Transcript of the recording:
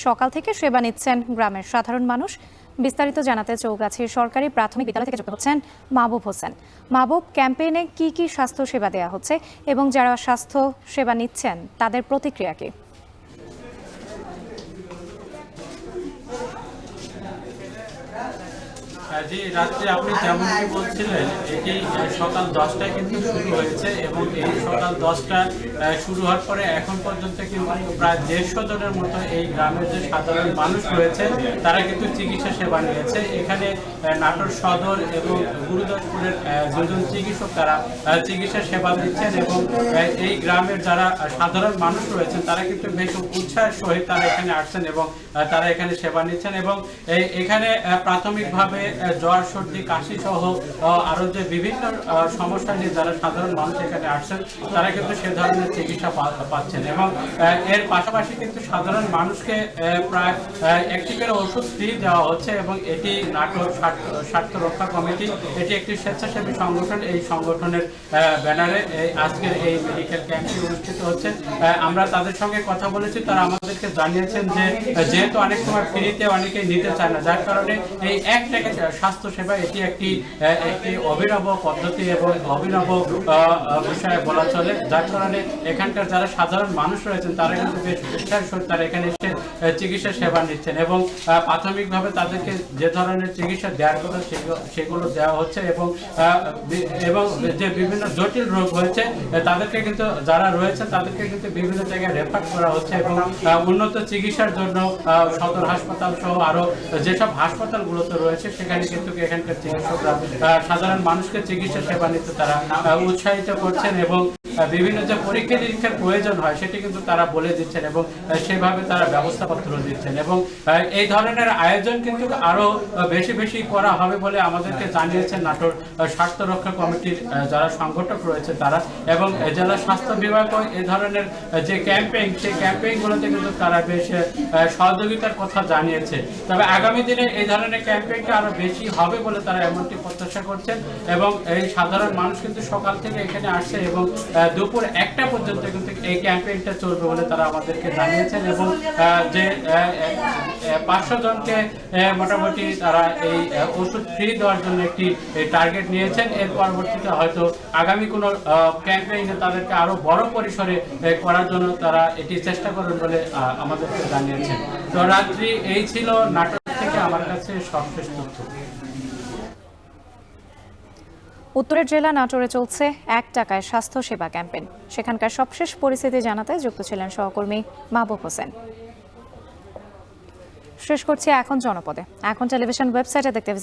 সকাল থেকে সেবা নিচ্ছেন গ্রামের সাধারণ মানুষ। বিস্তারিত জানাতে চৌগাছির সরকারি প্রাথমিক বিদ্যালয় থেকে যুক্ত হচ্ছেন মাহবুব হোসেন। মাহবুব, ক্যাম্পেইনে কি স্বাস্থ্য সেবা দেওয়া হচ্ছে এবং যারা স্বাস্থ্য সেবা নিচ্ছেন তাদের প্রতিক্রিয়া কি? জি, রাত্রে আপনি যেমনটি বলছিলেন, এটি সকাল 10টায় কিন্তু শুরু হয়েছে এবং এই সকাল 10টা শুরু হওয়ার পরে এখন পর্যন্ত কিন্তু প্রায় 150 জনের মতো এই গ্রামের যে সাধারণ মানুষ রয়েছে তারা কিন্তু চিকিৎসা সেবা নিয়েছে। এখানে নাটোর সদর এবং গুরুদাসপুরের দুজন চিকিৎসক তারা চিকিৎসা সেবা দিচ্ছেন এবং এই গ্রামের যারা সাধারণ মানুষ রয়েছেন তারা কিন্তু বেশ উৎসাহের সহিত তারা এখানে আসছেন এবং তারা এখানে সেবা নিচ্ছেন এবং এখানে প্রাথমিকভাবে জ্বর, সর্দি, কাশি সহ আরো যে বিভিন্ন সমস্যা নিয়ে যারা সাধারণ মানুষ এখানে আসছেন তারা কিন্তু সে ধরনের চিকিৎসা পাচ্ছেন এবং এর পাশাপাশি কিন্তু সাধারণ মানুষকে প্রায় একটি করে ওষুধ ফ্রি দেওয়া হচ্ছে এবং এটি নাটোর স্বাস্থ্য রক্ষা কমিটি, এটি একটি স্বেচ্ছাসেবী সংগঠন। এই সংগঠনের ব্যানারে আজকের এই মেডিকেল ক্যাম্পটি অনুষ্ঠিত হচ্ছে। আমরা তাদের সঙ্গে কথা বলেছি, তারা আমাদেরকে জানিয়েছেন যে যেহেতু অনেক সময় ফ্রিতে অনেকে নিতে চায় না, যার কারণে এই এক টাকা স্বাস্থ্য সেবা এটি একটি অভিনব পদ্ধতি এবং অভিনব বিষয়ে বলা চলে, যার কারণে এখানকার যারা সাধারণ মানুষ রয়েছেন তারা কিন্তু বেশ উৎসাহের সহিত তারা এখানে এসে চিকিৎসা সেবা নিচ্ছেন এবং প্রাথমিকভাবে তাদেরকে যে ধরনের চিকিৎসা দেওয়ার কথা সেগুলো দেওয়া হচ্ছে এবং যে বিভিন্ন জটিল রোগ হয়েছে তাদেরকে কিন্তু যারা রয়েছে তাদেরকে কিন্তু বিভিন্ন জায়গায় রেফার করা হচ্ছে এবং উন্নত চিকিৎসার জন্য সদর হাসপাতাল সহ আরো যেসব হাসপাতালগুলোতে রয়েছে সেখানে কিন্তু এখানকার চিকিৎসকরা সাধারণ মানুষকে চিকিৎসা সেবা নিতে তারা উৎসাহিত করছেন এবং বিভিন্ন যে পরীক্ষা নিরীক্ষার প্রয়োজন হয় সেটি কিন্তু তারা বলে দিচ্ছেন এবং সেভাবে তারা ব্যবস্থাপত্র দিচ্ছেন এবং এই ধরনের আয়োজন কিন্তু আরো বেশি করা হবে বলে আমাদেরকে জানিয়েছেন নাটোর স্বাস্থ্য রক্ষা কমিটির যারা সংগঠক রয়েছে তারা এবং জেলা স্বাস্থ্য বিভাগও এই ধরনের যে ক্যাম্পেইন সেই ক্যাম্পেইনগুলোতে কিন্তু তারা বেশ সহযোগিতার কথা জানিয়েছে। তবে আগামী দিনে এই ধরনের ক্যাম্পেইনটা আরো বেশি হবে বলে তারা এমনটি প্রত্যাশা করছেন এবং এই সাধারণ মানুষ কিন্তু সকাল থেকে এখানে আসছে এবং দুপুর 1টা পর্যন্ত কিন্তু এই ক্যাম্পেইনটা চলবে বলে তারা আমাদেরকে জানিয়েছেন এবং যে 500 জনকে মোটামুটি তারা এই ওষুধ ফ্রি দেওয়ার জন্য একটি টার্গেট নিয়েছেন। এর পরবর্তীতে হয়তো আগামী কোনো ক্যাম্পেইনে তাদেরকে আরো বড় পরিসরে করার জন্য তারা এটি চেষ্টা করবেন বলে আমাদেরকে জানিয়েছেন। তো রাত্রি এই ছিল নাটক থেকে আমার কাছে সবশেষ তথ্য। উত্তরের জেলা নাটোরে চলছে 1 টাকায় স্বাস্থ্য সেবা ক্যাম্পেইন। সেখানকার সবশেষ পরিস্থিতি জানাতে যুক্ত ছিলেন সহকর্মী মাহবুব হোসেন। শেষ করছি এখন জনপদে। এখন টেলিভিশন ওয়েবসাইটে দেখতে